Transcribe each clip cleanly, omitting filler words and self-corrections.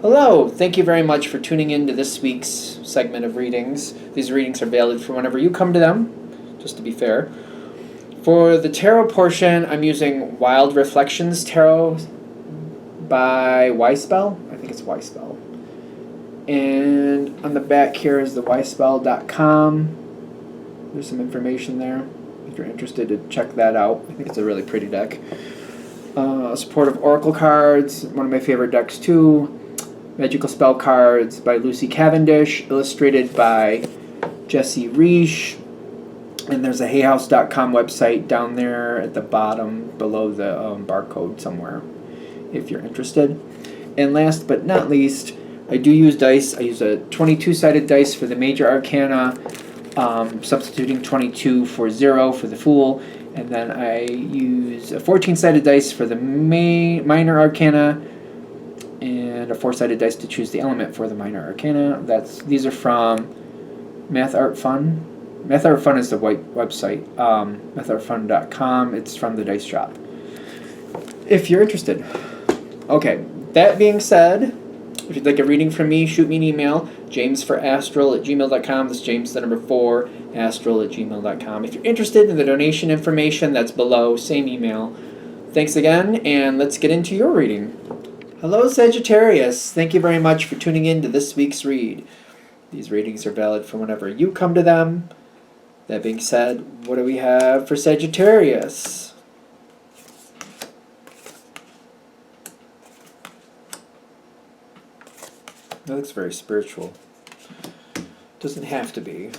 Hello, thank you very much for tuning in to this week's segment of readings. These readings are valid for whenever you come to them, just to be fair. For the tarot portion, I'm using Wild Reflections Tarot by Yspell. I think it's Yspell. And on the back here is the yspell.com. There's some information there if you're interested to check that out. I think it's a really pretty deck. Supportive Oracle cards, one of my favorite decks too. Magical Spell Cards by Lucy Cavendish, illustrated by Jesse Reish. And there's a hayhouse.com website down there at the bottom below the barcode somewhere if you're interested. And last but not least, I do use dice. I use a 22-sided dice for the major arcana, substituting 22 for 0 for the Fool. And then I use a 14-sided dice for the minor arcana, and a 4-sided dice to choose the element for the minor arcana. These are from Math Art Fun. Math Art Fun is the website, mathartfun.com. It's from the Dice Shop, if you're interested. Okay, that being said, if you'd like a reading from me, shoot me an email, jamesforastral@gmail.com. That's James, the number 4, astral@gmail.com. If you're interested in the donation information, that's below, same email. Thanks again, and let's get into your reading. Hello, Sagittarius. Thank you very much for tuning in to this week's read. These readings are valid for whenever you come to them. That being said, what do we have for Sagittarius? That looks very spiritual. Doesn't have to be.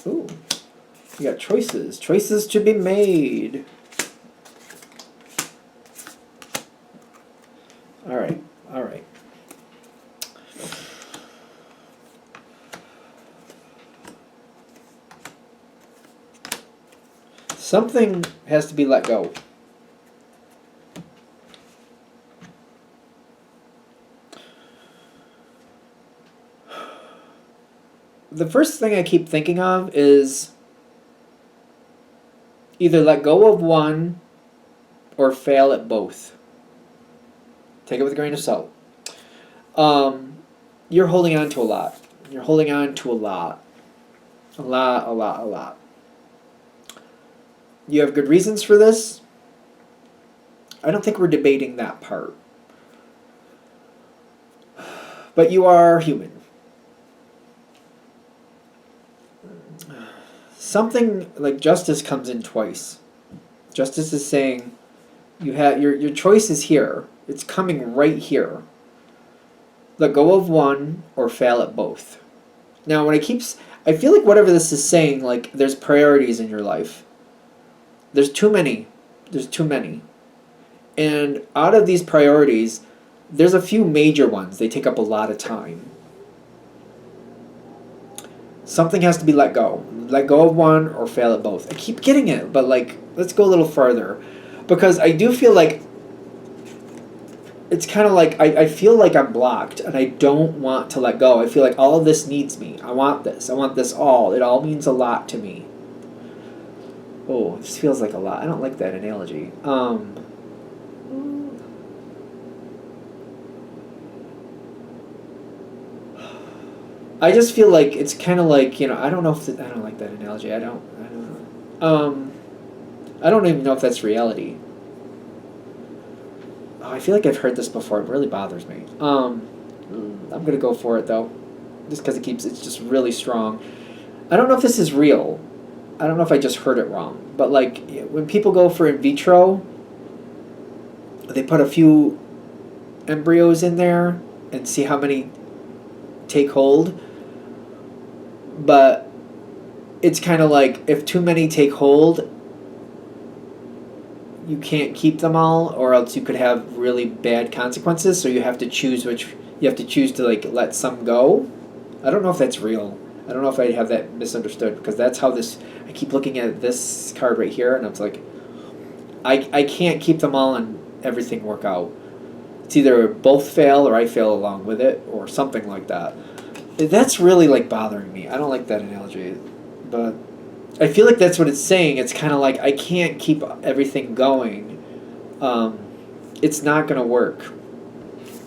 Ooh, we got choices. Choices to be made. All right. Something has to be let go. The first thing I keep thinking of is either let go of one or fail at both. Take it with a grain of salt. You're holding on to a lot. You're holding on to a lot. A lot. You have good reasons for this. I don't think we're debating that part. But you are human. Something like justice comes in twice. Justice is saying you have your choice is here. It's coming right here. Let go of one or fail at both. Now, I feel like whatever this is saying, like there's priorities in your life. There's too many. And out of these priorities, there's a few major ones. They take up a lot of time. Something has to be let go. Let go of one or fail at both. I keep getting it, but let's go a little further. Because I do feel like it's kind of like I feel like I'm blocked and I don't want to let go. I feel like all of this needs me. I want this all. It all means a lot to me. Oh, this feels like a lot. I don't like that analogy. I just feel like it's kind of like, I don't know if I don't like that analogy. I don't know. I don't even know if that's reality. Oh, I feel like I've heard this before. It really bothers me. I'm going to go for it, though, just because it's just really strong. I don't know if this is real. I don't know if I just heard it wrong. But, when people go for in vitro, they put a few embryos in there and see how many take hold. But it's kind of like if too many take hold, you can't keep them all, or else you could have really bad consequences. So you have to choose to let some go. I don't know if that's real. I don't know if I have that misunderstood, because that's how I keep looking at this card right here, and it's like I can't keep them all and everything work out. It's either both fail or I fail along with it, or something like that. That's really bothering me. I don't like that analogy, but I feel like that's what it's saying. It's kind of like I can't keep everything going. it's not going to work.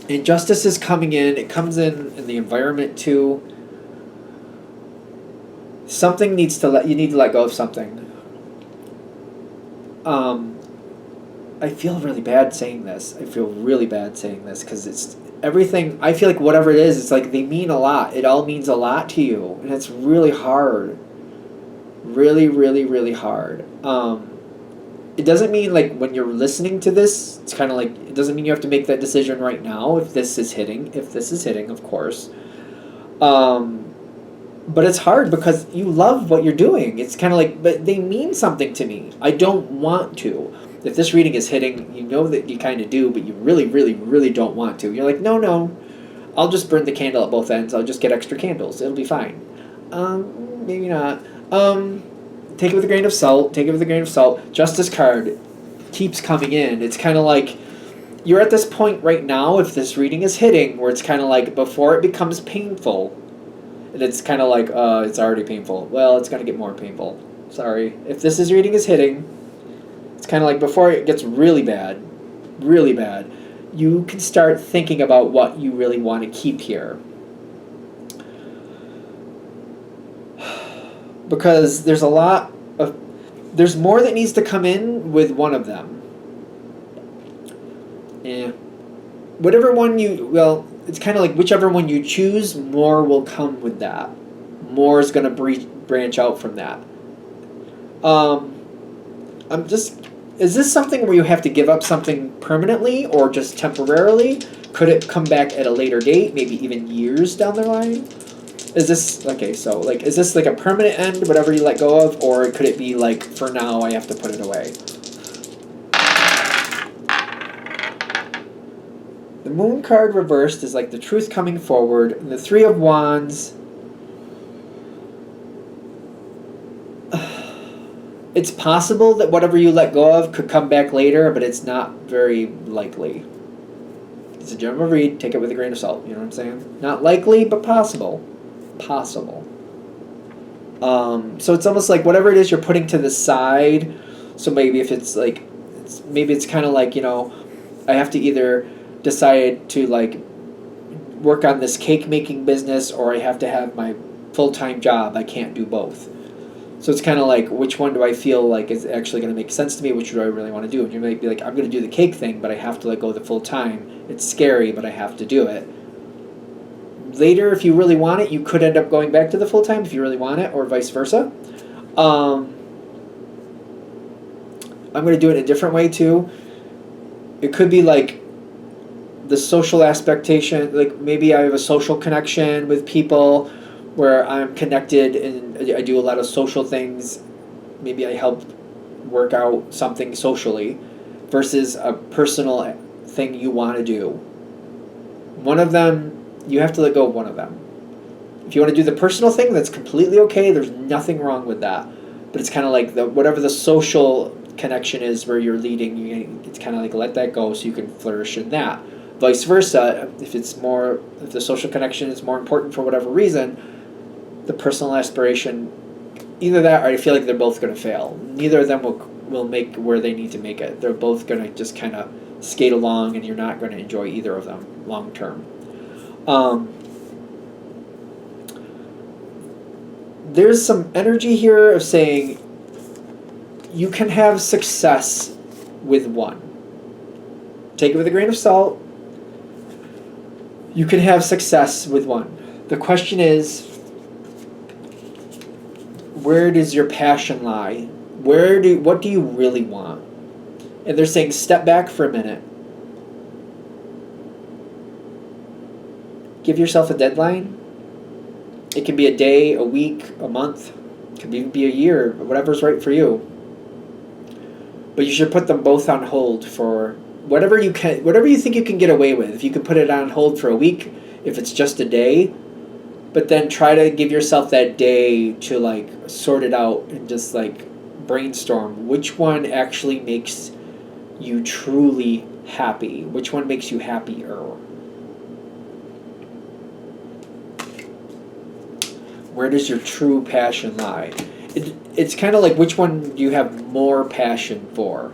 Injustice is coming in. It comes in the environment too. Something needs to you need to let go of something. I feel really bad saying this. I feel really bad saying this because it's everything. I feel like whatever it is, it's like they mean a lot. It all means a lot to you, and it's really hard. Really, really, really hard. It doesn't mean like when you're listening to this, it's kind of like it doesn't mean you have to make that decision right now if this is hitting. If this is hitting, of course. But it's hard because you love what you're doing. It's kind of like, but they mean something to me. I don't want to. If this reading is hitting, you know that you kind of do, but you really, really, really don't want to. You're like, no, I'll just burn the candle at both ends. I'll just get extra candles. It'll be fine. Maybe not. Take it with a grain of salt. Take it with a grain of salt. Justice card keeps coming in. It's kind of like you're at this point right now, if this reading is hitting, where it's kind of like before it becomes painful, and it's kind of like, it's already painful. Well, it's going to get more painful. Sorry. If this reading is hitting, it's kind of like before it gets really bad, you can start thinking about what you really want to keep here. Because there's there's more that needs to come in with one of them. Whatever one it's kind of like whichever one you choose, more will come with that. More is going to branch out from that. Is this something where you have to give up something permanently or just temporarily? Could it come back at a later date, maybe even years down the line? Is this, is this like a permanent end, whatever you let go of, or could it be like, for now, I have to put it away? The Moon card reversed is like the truth coming forward, and the Three of Wands, it's possible that whatever you let go of could come back later, but it's not very likely. It's a general read, take it with a grain of salt, you know what I'm saying? Not likely, but possible. Possible. So it's almost like whatever it is you're putting to the side, so maybe if it's like, maybe it's kind of like, I have to either decide to like work on this cake making business or I have to have my full-time job. I can't do both. So it's kind of like, which one do I feel like is actually going to make sense to me? Which do I really want to do? And you might be like, I'm going to do the cake thing, but I have to let go of the full-time. It's scary, but I have to do it. Later, if you really want it, you could end up going back to the full-time if you really want it, or vice versa. I'm going to do it in a different way, too. It could be like the social expectation, like maybe I have a social connection with people where I'm connected and I do a lot of social things. Maybe I help work out something socially versus a personal thing you want to do. One of them, you have to let go of one of them. If you want to do the personal thing, that's completely okay. There's nothing wrong with that. But it's kind of like whatever the social connection is where you're leading, it's kind of like let that go so you can flourish in that. Vice versa, if the social connection is more important for whatever reason, the personal aspiration, either that or I feel like they're both going to fail. Neither of them will make where they need to make it. They're both going to just kind of skate along and you're not going to enjoy either of them long term. There's some energy here of saying you can have success with one. Take it with a grain of salt. You can have success with one. The question is, where does your passion lie? What do you really want? And they're saying step back for a minute. Give yourself a deadline. It can be a day, a week, a month. It could even be a year, whatever's right for you. But you should put them both on hold for whatever you think you can get away with. If you can put it on hold for a week, if it's just a day, but then try to give yourself that day to like sort it out and just like brainstorm which one actually makes you truly happy, which one makes you happier. Where does your true passion lie? It's kind of like which one do you have more passion for?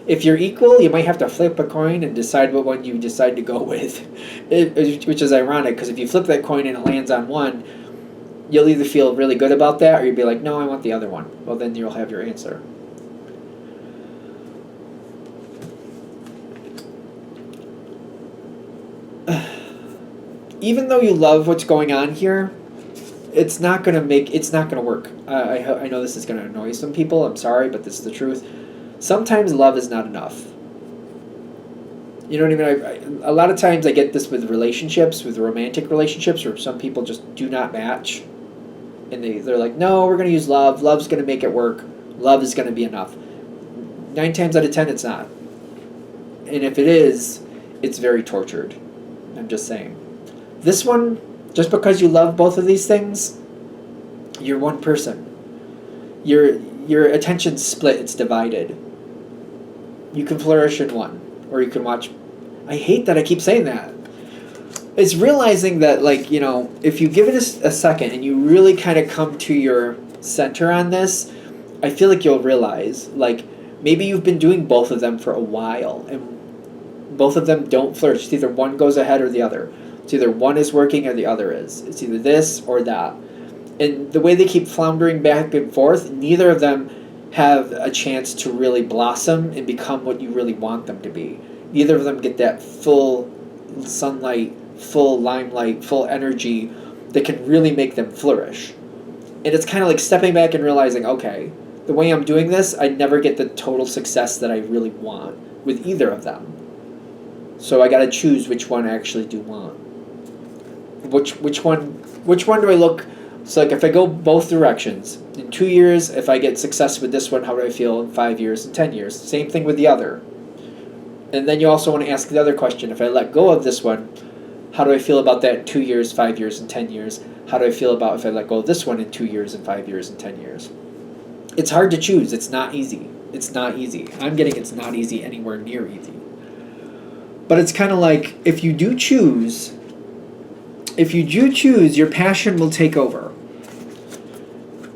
If you're equal, you might have to flip a coin and decide what one you decide to go with, which is ironic because if you flip that coin and it lands on one, you'll either feel really good about that or you'll be like, no, I want the other one. Well, then you'll have your answer. Even though you love what's going on here, it's not gonna work. I know this is gonna annoy some people. I'm sorry, but this is the truth. Sometimes love is not enough. You know what I mean? A lot of times I get this with relationships, with romantic relationships, where some people just do not match, and they're like, no, we're gonna use love. Love's gonna make it work. Love is gonna be enough. 9 times out of 10, it's not. And if it is, it's very tortured. I'm just saying. This one, just because you love both of these things, you're one person. Your attention's split, it's divided. You can flourish in one, or you can watch. I hate that I keep saying that. It's realizing that, like, you know, if you give it a second and you really kind of come to your center on this, I feel like you'll realize, like, maybe you've been doing both of them for a while, and both of them don't flourish. It's either one goes ahead or the other. It's either one is working or the other is. It's either this or that. And the way they keep floundering back and forth, neither of them have a chance to really blossom and become what you really want them to be. Neither of them get that full sunlight, full limelight, full energy that can really make them flourish. And it's kind of like stepping back and realizing, okay, the way I'm doing this, I never get the total success that I really want with either of them. So I got to choose which one I actually do want. Which one do I look? So like if I go both directions, in 2 years, if I get success with this one, how do I feel in 5 years and 10 years? Same thing with the other. And then you also want to ask the other question. If I let go of this one, how do I feel about that in 2 years, 5 years, and 10 years? How do I feel about if I let go of this one in 2 years and 5 years and 10 years? It's hard to choose. It's not easy. It's not easy. I'm getting it's not easy anywhere near easy. But it's kind of like if you do choose, your passion will take over.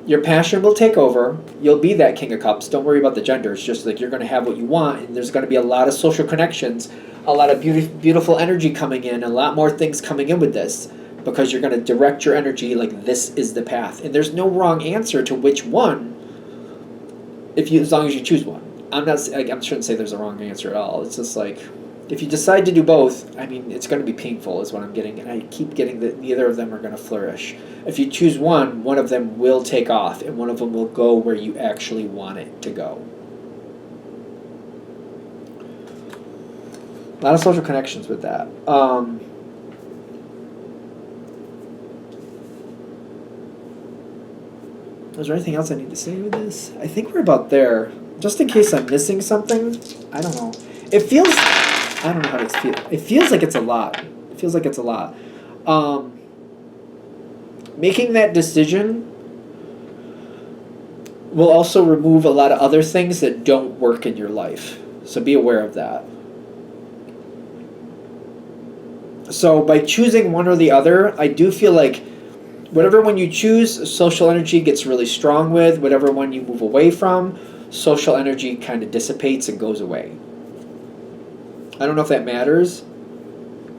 Your passion will take over. You'll be that King of Cups. Don't worry about the gender. It's just like you're going to have what you want, and there's going to be a lot of social connections, a lot of beautiful energy coming in, a lot more things coming in with this, because you're going to direct your energy like this is the path. And there's no wrong answer to which one, as long as you choose one. I shouldn't say there's a wrong answer at all. It's just like, if you decide to do both, I mean, it's going to be painful is what I'm getting. And I keep getting that neither of them are going to flourish. If you choose one of them will take off, and one of them will go where you actually want it to go. A lot of social connections with that. Is there anything else I need to say with this? I think we're about there. Just in case I'm missing something, I don't know. I don't know how to feel. It feels like it's a lot. Making that decision will also remove a lot of other things that don't work in your life. So be aware of that. So by choosing one or the other, I do feel like whatever one you choose, social energy gets really strong with. Whatever one you move away from, social energy kind of dissipates and goes away. I don't know if that matters,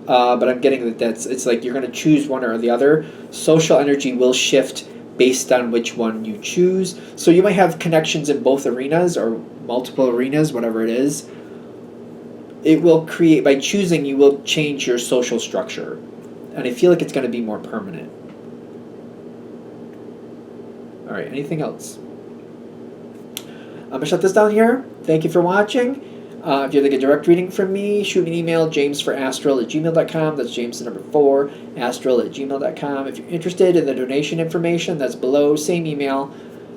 but I'm getting that it's like you're going to choose one or the other. Social energy will shift based on which one you choose. So you might have connections in both arenas or multiple arenas, whatever it is. It will create, by choosing, you will change your social structure. And I feel like it's going to be more permanent. All right, anything else? I'm going to shut this down here. Thank you for watching. If you'd like a direct reading from me, shoot me an email, jamesforastral@gmail.com. That's James the number 4, astral@gmail.com. If you're interested in the donation information, that's below, same email.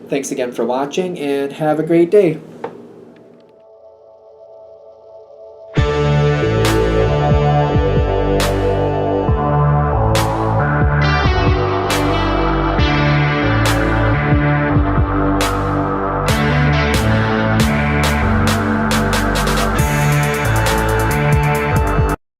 Thanks again for watching, and have a great day.